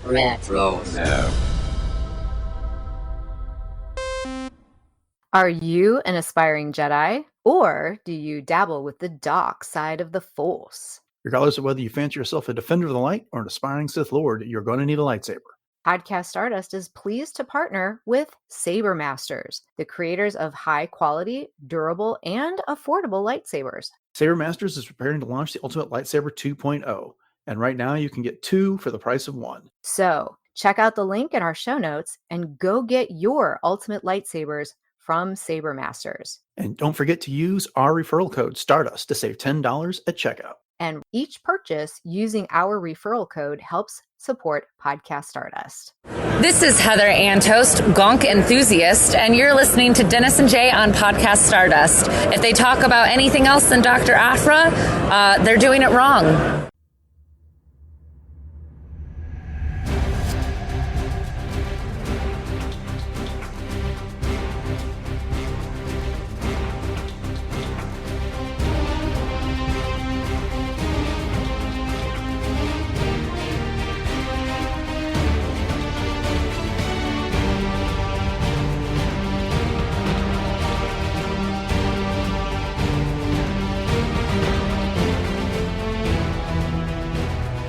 Retro. Are you an aspiring Jedi, or do you dabble with the dark side of the Force? Regardless of whether you fancy yourself a defender of the light or an aspiring Sith Lord, you're going to need a lightsaber. Podcast Stardust is pleased to partner with Saber Masters, the creators of high-quality, durable, and affordable lightsabers. Saber Masters is preparing to launch the Ultimate Lightsaber 2.0, and right now you can get 2 for the price of 1. So, check out the link in our show notes and go get your Ultimate Lightsabers from Saber Masters. And don't forget to use our referral code STARDUST to save $10 at checkout. And each purchase using our referral code helps support Podcast Stardust. This is Heather Antost, Gonk enthusiast, and you're listening to Dennis and Jay on Podcast Stardust. If they talk about anything else than Dr. Aphra, they're doing it wrong.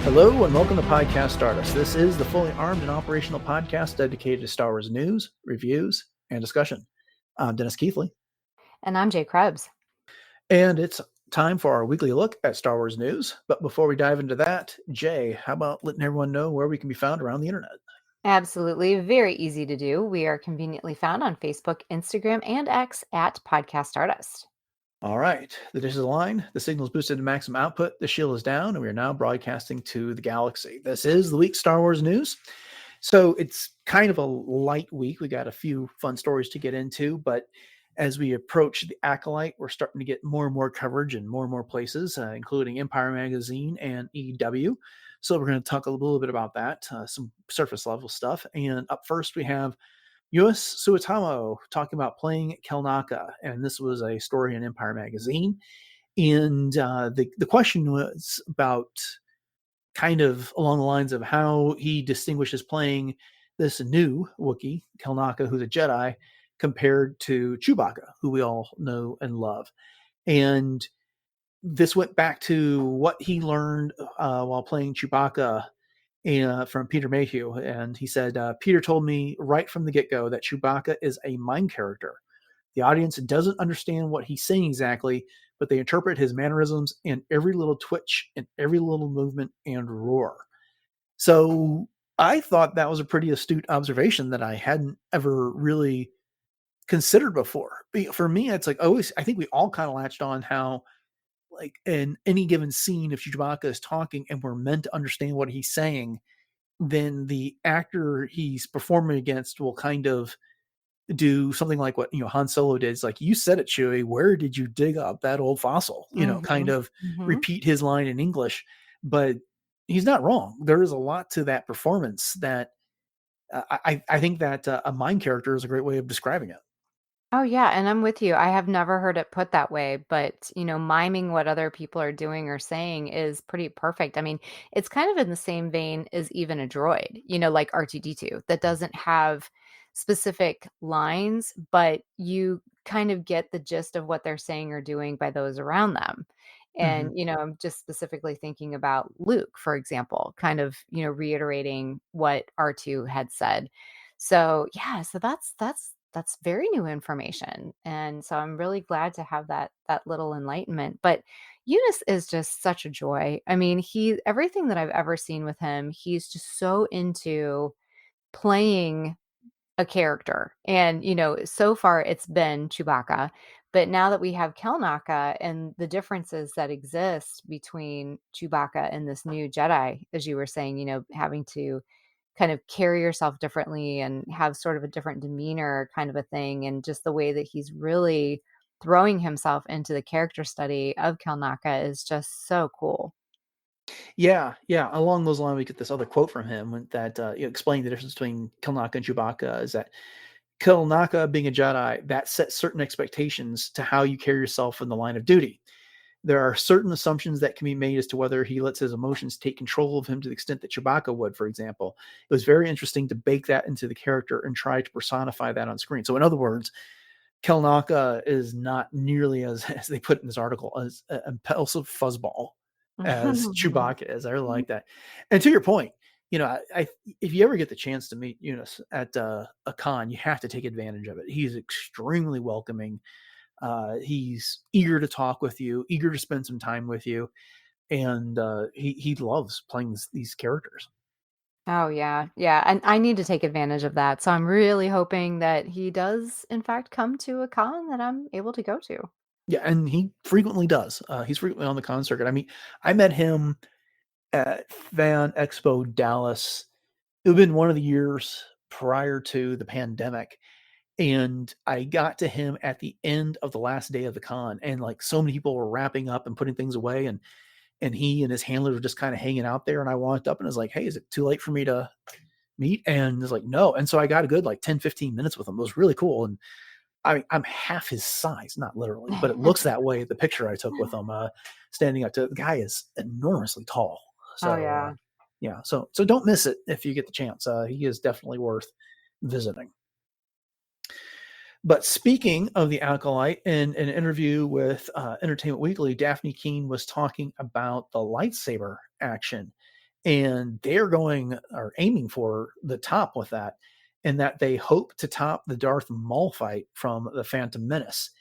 Hello and welcome to Podcast Stardust. This is the fully armed and operational podcast dedicated to Star Wars news, reviews, and discussion. I'm Dennis Keithley. And I'm Jay Krebs. And it's time for our weekly look at Star Wars news. But before we dive into that, Jay, how about letting everyone know where we can be found around the internet? Absolutely. Very easy to do. We are conveniently found on Facebook, Instagram, and X at Podcast Stardust. All right. The dish is aligned. The signal is boosted to maximum output. The shield is down, and we are now broadcasting to the galaxy. This is the week's Star Wars news. So it's kind of a light week. We got a few fun stories to get into, but as we approach the Acolyte, we're starting to get more and more coverage in more and more places, including Empire Magazine and EW. So we're going to talk a little bit about that, some surface level stuff. And up first, we have U.S. Suetamo talking about playing Kelnaka, and this was a story in Empire Magazine. And the question was about kind of along the lines of how he distinguishes playing this new Wookiee, Kelnaka, who's a Jedi, compared to Chewbacca, who we all know and love. And this went back to what he learned while playing Chewbacca from Peter Mayhew. And he said, Peter told me right from the get-go that Chewbacca is a mind character. The audience doesn't understand what he's saying exactly, but they interpret his mannerisms and every little twitch and every little movement and roar. So I thought that was a pretty astute observation that I hadn't ever really considered before. For me, it's like always, I think we all kind of latched on how, like, in any given scene, if Chewbacca is talking and we're meant to understand what he's saying, then the actor he's performing against will kind of do something like what, Han Solo did. It's like, you said it, Chewie, where did you dig up that old fossil? Kind of repeat his line in English, but he's not wrong. There is a lot to that performance that I think that a mind character is a great way of describing it. Oh, yeah. And I'm with you. I have never heard it put that way, but, miming what other people are doing or saying is pretty perfect. I mean, it's kind of in the same vein as even a droid, like R2-D2, that doesn't have specific lines, but you kind of get the gist of what they're saying or doing by those around them. And, I'm just specifically thinking about Luke, for example, kind of, reiterating what R2 had said. So, yeah, so that's very new information. And so I'm really glad to have that little enlightenment. But Eunice is just such a joy. I mean, everything that I've ever seen with him, he's just so into playing a character. And, so far it's been Chewbacca. But now that we have Kelnaka and the differences that exist between Chewbacca and this new Jedi, as you were saying, having to kind of carry yourself differently and have sort of a different demeanor kind of a thing. And just the way that he's really throwing himself into the character study of Kelnaka is just so cool. Yeah. Along those lines, we get this other quote from him that explaining the difference between Kelnaka and Chewbacca is that Kelnaka, being a Jedi, that sets certain expectations to how you carry yourself in the line of duty. There are certain assumptions that can be made as to whether he lets his emotions take control of him to the extent that Chewbacca would, for example. It was very interesting to bake that into the character and try to personify that on screen. So in other words, Kelnaka is not nearly as they put in this article, as impulsive fuzzball as Chewbacca is. I really like that. And to your point, if you ever get the chance to meet Eunice at a con, you have to take advantage of it. He's extremely welcoming. He's eager to talk with you, eager to spend some time with you, and he loves playing these characters. Oh, yeah. Yeah, and I need to take advantage of that, so I'm really hoping that he does, in fact, come to a con that I'm able to go to. Yeah, and he frequently does. He's frequently on the con circuit. I mean, I met him at Fan Expo Dallas. It would have been one of the years prior to the pandemic. And I got to him at the end of the last day of the con, and like so many people were wrapping up and putting things away, and he and his handlers were just kind of hanging out there. And I walked up and was like, "Hey, is it too late for me to meet?" And it's like, "No." And so I got a good like 10, 15 minutes with him. It was really cool. And I'm half his size, not literally, but it looks that way. The picture I took with him, standing up to the guy is enormously tall. Oh, So yeah. yeah, so don't miss it if you get the chance. He is definitely worth visiting. But speaking of the Acolyte, in an interview with Entertainment Weekly, Daphne Keane was talking about the lightsaber action, and they're going or aiming for the top with that, and that they hope to top the Darth Maul fight from the Phantom Menace.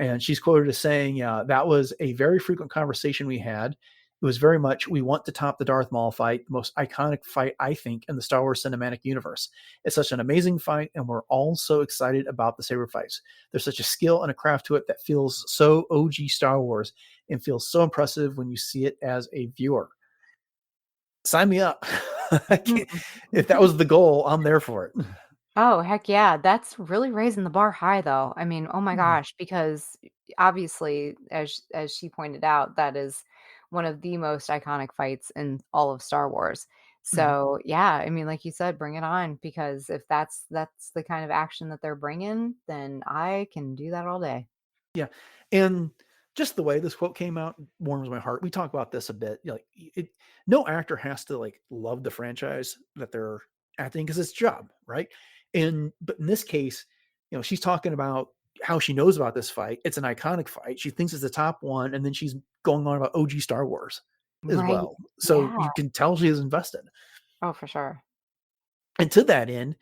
And she's quoted as saying, "Yeah, that was a very frequent conversation we had. It was very much, we want to top the Darth Maul fight, the most iconic fight, I think, in the Star Wars cinematic universe. It's such an amazing fight, and we're all so excited about the saber fights. There's such a skill and a craft to it that feels so OG Star Wars and feels so impressive when you see it as a viewer." Sign me up. If that was the goal, I'm there for it. Oh, heck yeah. That's really raising the bar high, though. I mean, oh my gosh, because obviously, as she pointed out, that is one of the most iconic fights in all of Star Wars. Mhm. So, yeah, I mean, like you said, bring it on, because if that's the kind of action that they're bringing, then I can do that all day. Yeah. And just the way this quote came out warms my heart. We talk about this a bit. Like no actor has to like love the franchise that they're acting because it's a job, right? But in this case, she's talking about how she knows about this fight. It's an iconic fight. She thinks it's the top one, and then she's going on about OG Star Wars as Right. well. So Yeah. you can tell she is invested. Oh, for sure. And to that end,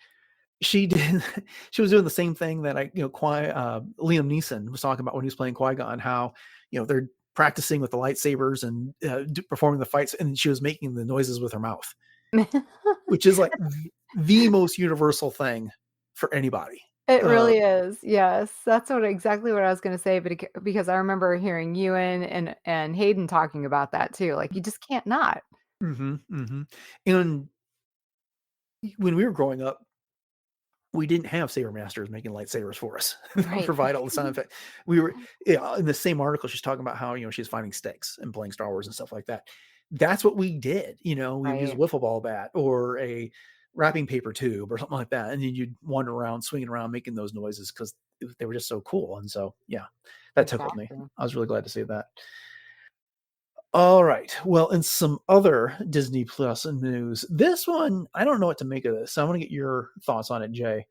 she did. She was doing the same thing that Liam Neeson was talking about when he was playing Qui-Gon. How they're practicing with the lightsabers and performing the fights, and she was making the noises with her mouth, which is like the most universal thing for anybody. It really is. Yes, that's exactly what I was gonna say, but because I remember hearing Ewan and Hayden talking about that too. Like, you just can't not. And when we were growing up, we didn't have saber masters making lightsabers for us. Right. Provide all the sound effect. We were in the same article. She's talking about how she's finding sticks and playing Star Wars and stuff like that. That's what we did. We would use a Right. wiffle ball bat or a wrapping paper tube or something like that, and then you'd wander around, swinging around, making those noises because they were just so cool. And so, yeah, that tickled me. Exactly. I was really glad to see that. All right. Well, in some other Disney Plus news, this one, I don't know what to make of this. So I want to get your thoughts on it, Jay.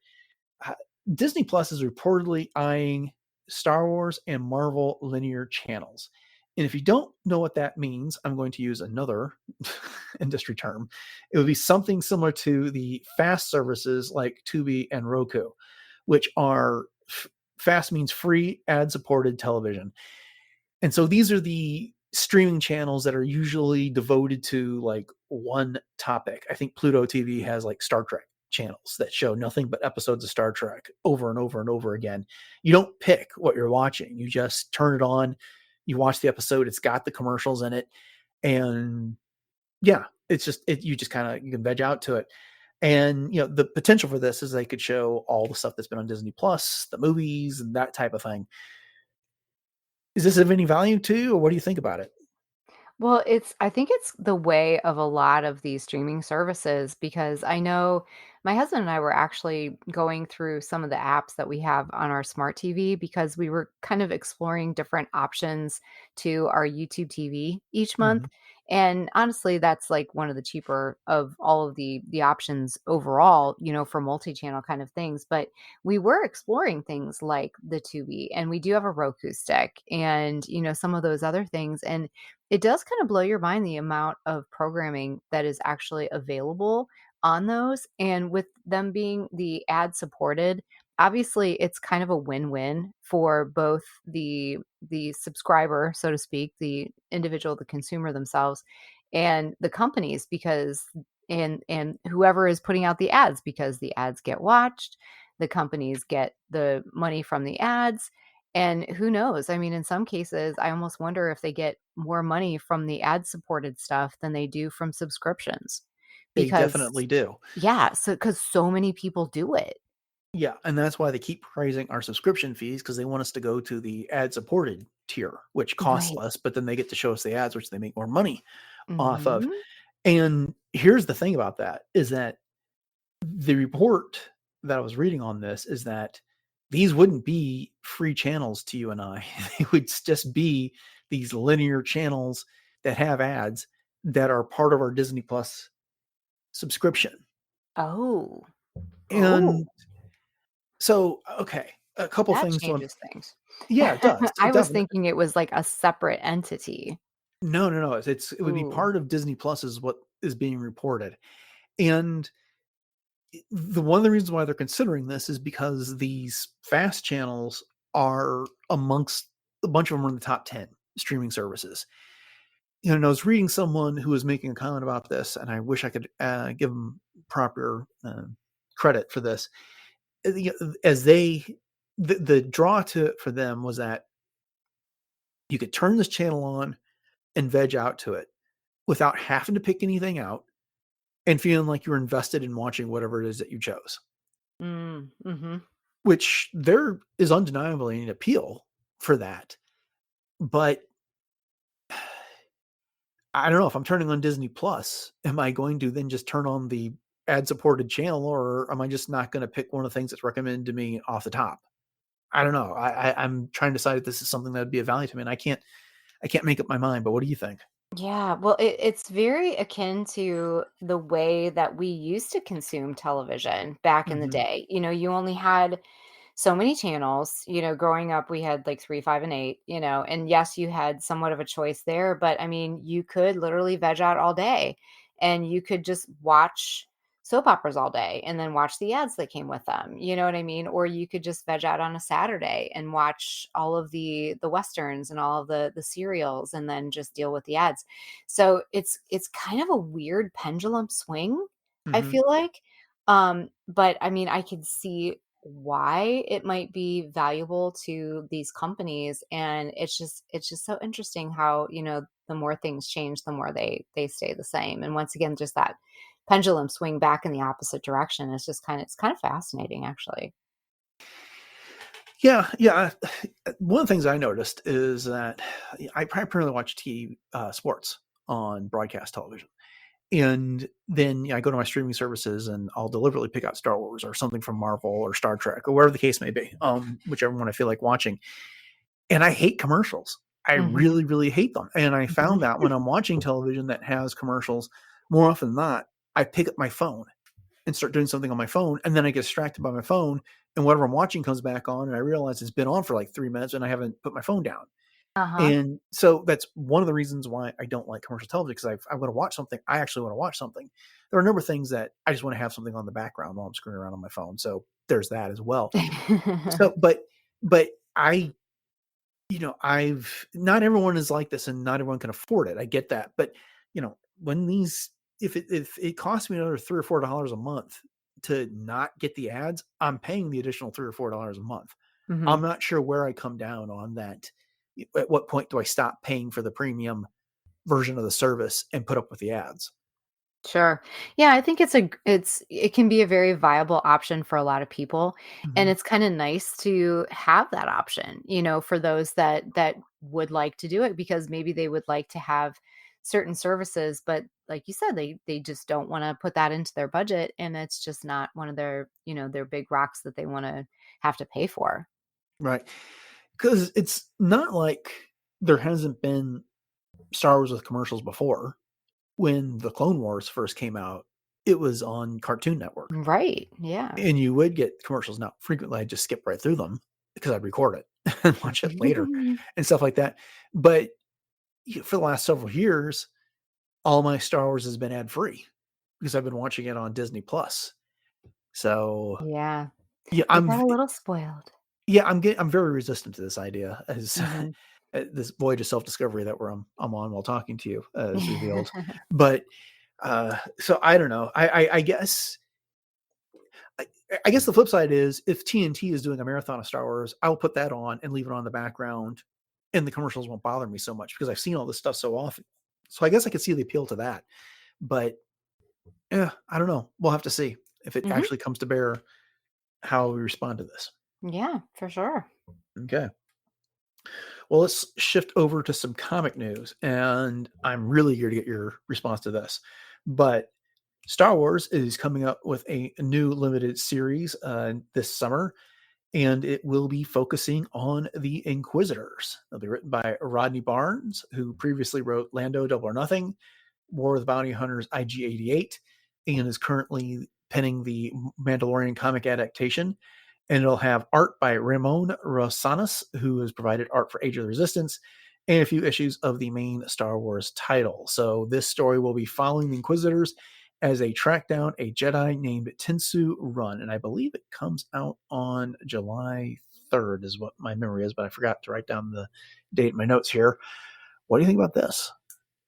uh, Disney Plus is reportedly eyeing Star Wars and Marvel linear channels. And if you don't know what that means, I'm going to use another industry term. It would be something similar to the fast services like Tubi and Roku, which are fast means free ad supported television. And so these are the streaming channels that are usually devoted to like one topic. I think Pluto TV has like Star Trek channels that show nothing but episodes of Star Trek over and over and over again. You don't pick what you're watching. You just turn it on, you watch the episode, it's got the commercials in it, and yeah, you just kind of, you can veg out to it. And the potential for this is they could show all the stuff that's been on Disney Plus, the movies and that type of thing. Is this of any value to you, or what do you think about it? Well, I think it's the way of a lot of these streaming services because I know my husband and I were actually going through some of the apps that we have on our smart TV because we were kind of exploring different options to our YouTube TV each month. Mhm. And honestly, that's like one of the cheaper of all of the options overall, for multi-channel kind of things. But we were exploring things like the Tubi, and we do have a Roku stick and, some of those other things. And it does kind of blow your mind the amount of programming that is actually available on those, and with them being the ad supported, obviously it's kind of a win-win for both the subscriber, so to speak, the individual, the consumer themselves, and the companies because and whoever is putting out the ads because the ads get watched, the companies get the money from the ads, and who knows? I mean, in some cases, I almost wonder if they get more money from the ad-supported stuff than they do from subscriptions They because definitely do. yeah, because so many people do it. Yeah, and that's why they keep raising our subscription fees because they want us to go to the ad-supported tier, which costs Right. less, but then they get to show us the ads, which they make more money off of. Mhm. And here's the thing about that is that the report that I was reading on this is that these wouldn't be free channels to you and I. They would just be these linear channels that have ads that are part of our Disney Plus subscription. Oh. Oh, And so, okay, a couple that things to changes things. yeah, it does. I It was definitely thinking it was like a separate entity. no, no, no. It would be Ooh. part of Disney Plus is what is being reported. And the one of the reasons why they're considering this is because these fast channels are amongst a bunch of them are in the top 10 streaming services. And I was reading someone who was making a comment about this, and I wish I could give them proper credit for this. As the draw to for them was that you could turn this channel on and veg out to it without having to pick anything out and feeling like you're invested in watching whatever it is that you chose. Mhm. Which there is undeniably an appeal for that. But I don't know if I'm turning on Disney Plus, am I going to then just turn on the ad supported channel or am I just not going to pick one of the things that's recommended to me off the top? I don't know. I'm trying to decide if this is something that would be of value to me. And I can't make up my mind, but what do you think? Yeah, well, it's very akin to the way that we used to consume television back in the Hmm. day. You only had so many channels. Growing up, we had like three, five, and eight, and yes, you had somewhat of a choice there, but I mean, you could literally veg out all day and you could just watch soap operas all day and then watch the ads that came with them. You know what I mean? Or you could just veg out on a Saturday and watch all of the westerns and all of the serials and then just deal with the ads. So it's kind of a weird pendulum swing, I Hmm. feel like. But I mean, I could see why it might be valuable to these companies, and it's just so interesting how, the more things change, the more they stay the same. And once again, just that pendulum swing back in the opposite direction is just it's kind of fascinating actually. Yeah, yeah. One of the things I noticed is that I primarily watch sports on broadcast television. And then I go to my streaming services and I'll deliberately pick out Star Wars or something from Marvel or Star Trek or whatever the case may be, whichever one I feel like watching. And I hate commercials. I Mhm. really, really hate them. And I found Mhm. that when I'm watching television that has commercials, more often than not, I pick up my phone and start doing something on my phone. And then I get distracted by my phone. And whatever I'm watching comes back on. And I realize it's been on for like 3 minutes and I haven't put my phone down. Uh-huh. And so that's one of the reasons why I don't like commercial television because I'm going to watch something. I actually want to watch something. There are a number of things that I just want to have something on the background while I'm screwing around on my phone. So there's that as well. So, but I, I've not everyone is like this and not everyone can afford it. I get that. But, when if it costs me another $3 or $4 a month to not get the ads, I'm paying the additional $3 or $4 a month. I'm Mhm. not sure where I come down on that. At what point do I stop paying for the premium version of the service and put up with the ads? Sure. Yeah, I think it can be a very viable option for a lot of people, and Mhm. it's kind of nice to have that option, for those that would like to do it because maybe they would like to have certain services, but like you said, they just don't want to put that into their budget, and it's just not one of their, their big rocks that they want to have to pay for. Right. Because it's not like there hasn't been Star Wars with commercials before. When the Clone Wars first came out, it was on Cartoon Network, Right. Yeah. and you would get commercials. Now, frequently, I just skip right through them because I'd record it and watch it later and stuff like that. But for the last several years, all my Star Wars has been ad free because I've been watching it on Disney Plus. So Yeah. yeah, You got a little spoiled. I'm very resistant to this idea as Mhm. this voyage of self discovery that I'm on while talking to you is revealed. But so I don't know. I guess I guess the flip side is if TNT is doing a marathon of Star Wars, I'll put that on and leave it on in the background, and the commercials won't bother me so much because I've seen all this stuff so often. So I guess I could see the appeal to that. But yeah, I don't know. We'll have to see if it Mhm. actually comes to bear how we respond to this. Yeah, for sure. Okay. Well, let's shift over to some comic news, and I'm really eager to get your response to this. But Star Wars is coming up with a new limited series this summer, and it will be focusing on the Inquisitors. It'll be written by Rodney Barnes, who previously wrote Lando Double or Nothing, War of the Bounty Hunters IG-88, and is currently penning the Mandalorian comic adaptation. And it'll have art by Ramon Rosanas, who has provided art for Age of the Resistance, and a few issues of the main Star Wars title. So this story will be following the Inquisitors as they track down a Jedi named Tinsu Run. And I believe it comes out on July 3rd is what my memory is, but I forgot to write down the date in my notes here. What do you think about this?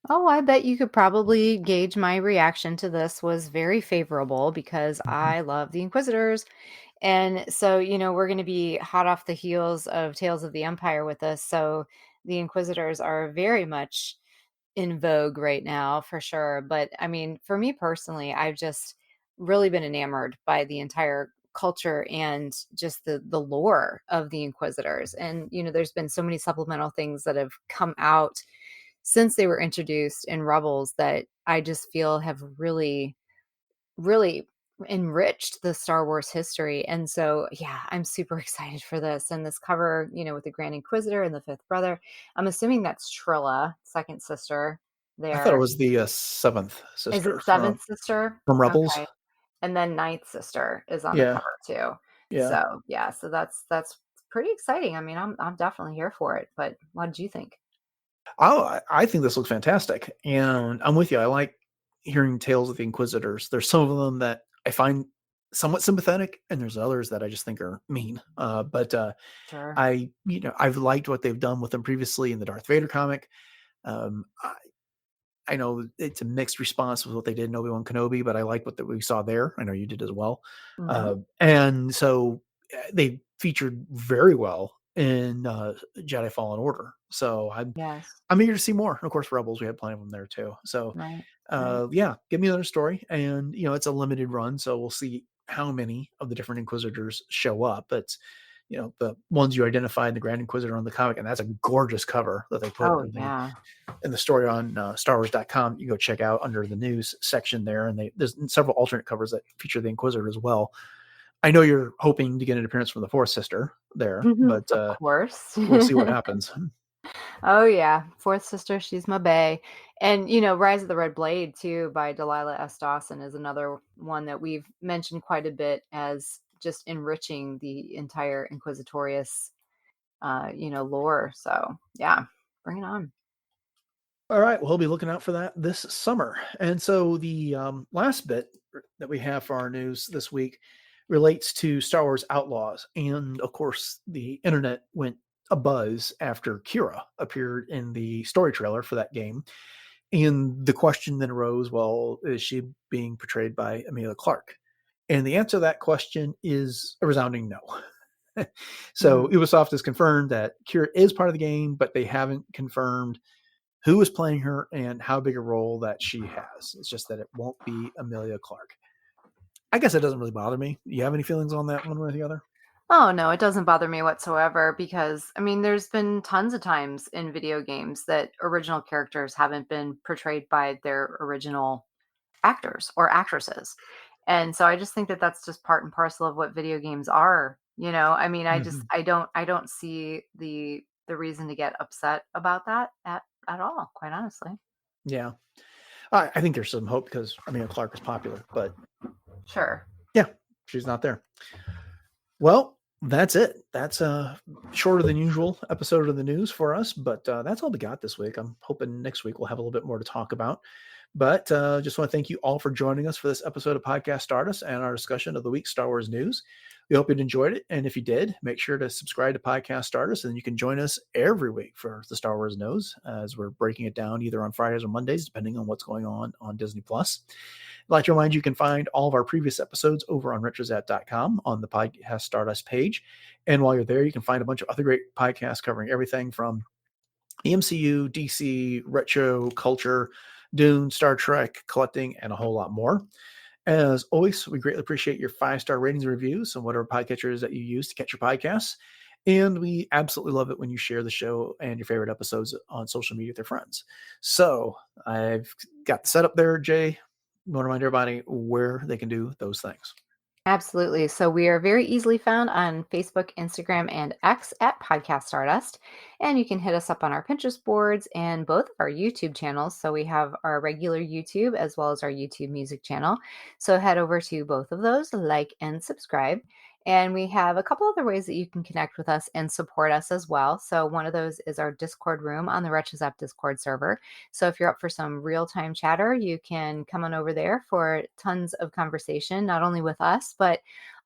Oh, I bet you could probably gauge my reaction to this was very favorable because Mhm. I love the Inquisitors. And so, we're going to be hot off the heels of Tales of the Empire with us. So the Inquisitors are very much in vogue right now for sure. But I mean, for me personally, I've just really been enamored by the entire culture and just the lore of the Inquisitors. And there's been so many supplemental things that have come out since they were introduced in Rebels that I just feel have really enriched the Star Wars history. And so, yeah, I'm super excited for this. And this cover, with the Grand Inquisitor and the fifth brother, I'm assuming that's Trilla, second sister I thought it there. was the seventh Is sister it seventh sister? from Rebels. Okay. And then ninth sister is on the Yeah, cover too. yeah. So yeah, so that's pretty exciting. I mean, I'm definitely here for it. But what did you think? I think this looks fantastic, and I'm with you. I like hearing tales of the Inquisitors. There's some of them that I find somewhat sympathetic, and there's others that I just think are mean. But Sure. I've liked what they've done with them previously in the Darth Vader comic. I know it's a mixed response with what they did in Obi-Wan Kenobi, but I like what that we saw there. I know you did as well. Hmm. And so they featured very well in Jedi Fallen Order. So Yes. I'm eager to see more. And of course, Rebels, we had plenty of them there too. So Right. Right. yeah, give me another story. And it's a limited run, so we'll see how many of the different Inquisitors show up. But the ones you identified, the Grand Inquisitor on the comic, and that's a gorgeous cover that they put Oh in yeah. the story on StarWars.com. You go check out under the news section there, and there's several alternate covers that feature the Inquisitor as well. I know you're hoping to get an appearance from the fourth sister there, Mhm. but Of course. we'll see what happens. Oh yeah, fourth sister, she's my bae. And Rise of the Red Blade too by Delilah S. Dawson is another one that we've mentioned quite a bit as just enriching the entire Inquisitorious lore. So yeah, bring it on. All right, well, we'll be looking out for that this summer. And so the last bit that we have for our news this week relates to Star Wars Outlaws. And of course, the internet went abuzz after Kira appeared in the story trailer for that game. And the question then arose, well, is she being portrayed by Emilia Clarke? And the answer to that question is a resounding no. So Mhm. Ubisoft has confirmed that Kira is part of the game, but they haven't confirmed who is playing her and how big a role that she has. It's just that it won't be Emilia Clarke. I guess it doesn't really bother me. You have any feelings on that one way or the other? Oh, no, it doesn't bother me whatsoever because, I mean, there's been tons of times in video games that original characters haven't been portrayed by their original actors or actresses. And so I just think that that's just part and parcel of what video games are, you know? I mean, Mhm. I don't see the reason to get upset about that at all, quite honestly. Yeah. I think there's some hope because Amelia Clark is popular, but Sure. yeah, she's not there. Well, that's it. That's a shorter than usual episode of the news for us, but that's all we got this week. I'm hoping next week we'll have a little bit more to talk about. But just want to thank you all for joining us for this episode of Podcast Stardust and our discussion of the week's Star Wars news. We hope you enjoyed it. And if you did, make sure to subscribe to Podcast Stardust, and you can join us every week for the Star Wars news as we're breaking it down either on Fridays or Mondays, depending on what's going on Disney Plus. I'd like to remind you can find all of our previous episodes over on retrozap.com on the Podcast Stardust page. And while you're there, you can find a bunch of other great podcasts covering everything from the MCU, DC, retro culture, Dune, Star Trek, collecting, and a whole lot more. As always, we greatly appreciate your 5-star ratings and reviews on whatever podcatchers that you use to catch your podcasts. And we absolutely love it when you share the show and your favorite episodes on social media with your friends. So I've got the setup there, Jay. I want to remind everybody where they can do those things. Absolutely. So we are very easily found on Facebook, Instagram, and X at Podcast Stardust. And you can hit us up on our Pinterest boards and both of our YouTube channels. So we have our regular YouTube as well as our YouTube music channel. So head over to both of those, like and subscribe. And we have a couple other ways that you can connect with us and support us as well. So one of those is our Discord room on the Wretches App Discord server. So if you're up for some real-time chatter, you can come on over there for tons of conversation, not only with us, but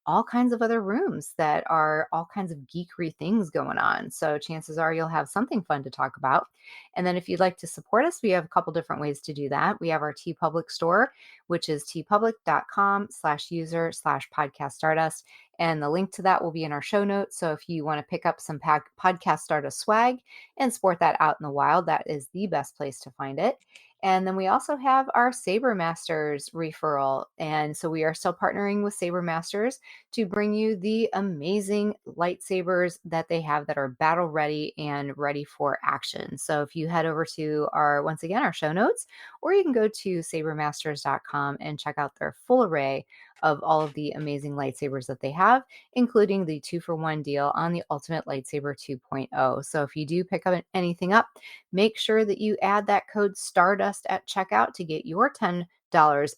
all kinds of other rooms that are all kinds of geekery things going on. So chances are you'll have something fun to talk about. And then if you'd like to support us, we have a couple different ways to do that. We have our TeePublic store, which is tpublic.com/user/podcast stardust. And the link to that will be in our show notes. So if you want to pick up some Podcast Stardust swag and sport that out in the wild, that is the best place to find it. And then we also have our Saber Masters referral. And so we are still partnering with Saber Masters to bring you the amazing lightsabers that they have that are battle ready and ready for action. So if you head over to once again, our show notes, or you can go to sabermasters.com and check out their full array of all of the amazing lightsabers that they have, including the 2-for-1 deal on the Ultimate Lightsaber 2.0. So if you do pick up anything up, make sure that you add that code Stardust at checkout to get your $10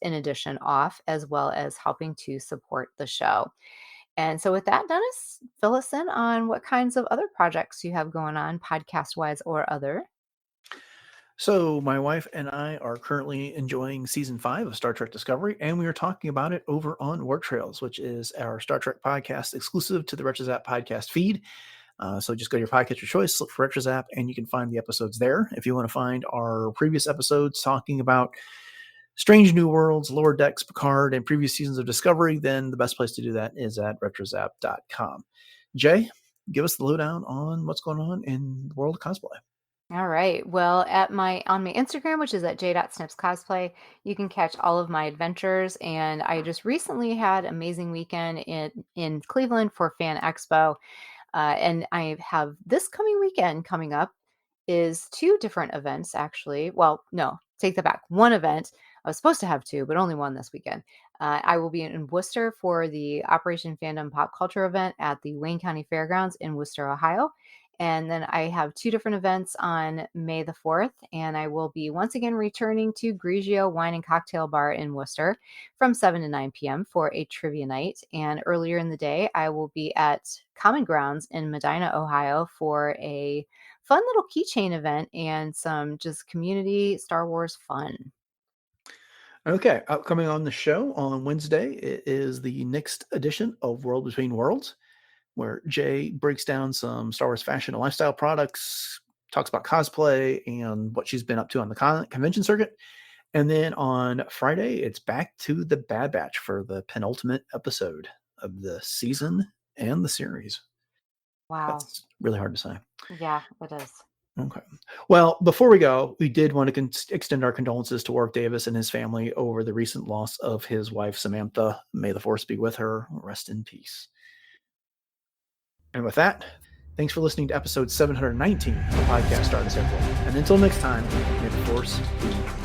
in addition off, as well as helping to support the show. And so, with that, Dennis, fill us in on what kinds of other projects you have going on, podcast wise or other. So, my wife and I are currently enjoying season 5 of Star Trek Discovery, and we are talking about it over on Work Trails, which is our Star Trek podcast exclusive to the Wretches App podcast feed. So just go to your podcast of choice, look for Wretches App, and you can find the episodes there. If you want to find our previous episodes talking about Strange New Worlds, Lower Decks, Picard, and previous seasons of Discovery, then the best place to do that is at retrozap.com. Jay, give us the lowdown on what's going on in the world of cosplay. All right. Well, on my Instagram, which is at j.snipscosplay, you can catch all of my adventures. And I just recently had an amazing weekend in Cleveland for Fan Expo. And I have this coming weekend coming up is 2 different events, actually. Well, no, take that back. 1 event. I was supposed to have 2, but only 1 this weekend. I will be in Worcester for the Operation Fandom Pop Culture event at the Wayne County Fairgrounds in Worcester, Ohio. And then I have 2 different events on May the 4th, and I will be once again returning to Grigio Wine and Cocktail Bar in Worcester from 7 to 9 p.m. for a trivia night. And earlier in the day, I will be at Common Grounds in Medina, Ohio for a fun little keychain event and some just community Star Wars fun. Okay, upcoming on the show on Wednesday, it is the next edition of World Between Worlds, where Jay breaks down some Star Wars fashion and lifestyle products, talks about cosplay and what she's been up to on the convention circuit. And then on Friday, it's back to the Bad Batch for the penultimate episode of the season and the series. Wow. That's really hard to say. Yeah, it is. Okay. Well, before we go, we did want to extend our condolences to Warwick Davis and his family over the recent loss of his wife, Samantha. May the force be with her. Rest in peace. And with that, thanks for listening to episode 719 of Podcast Stardust, everyone. And until next time, may the Force be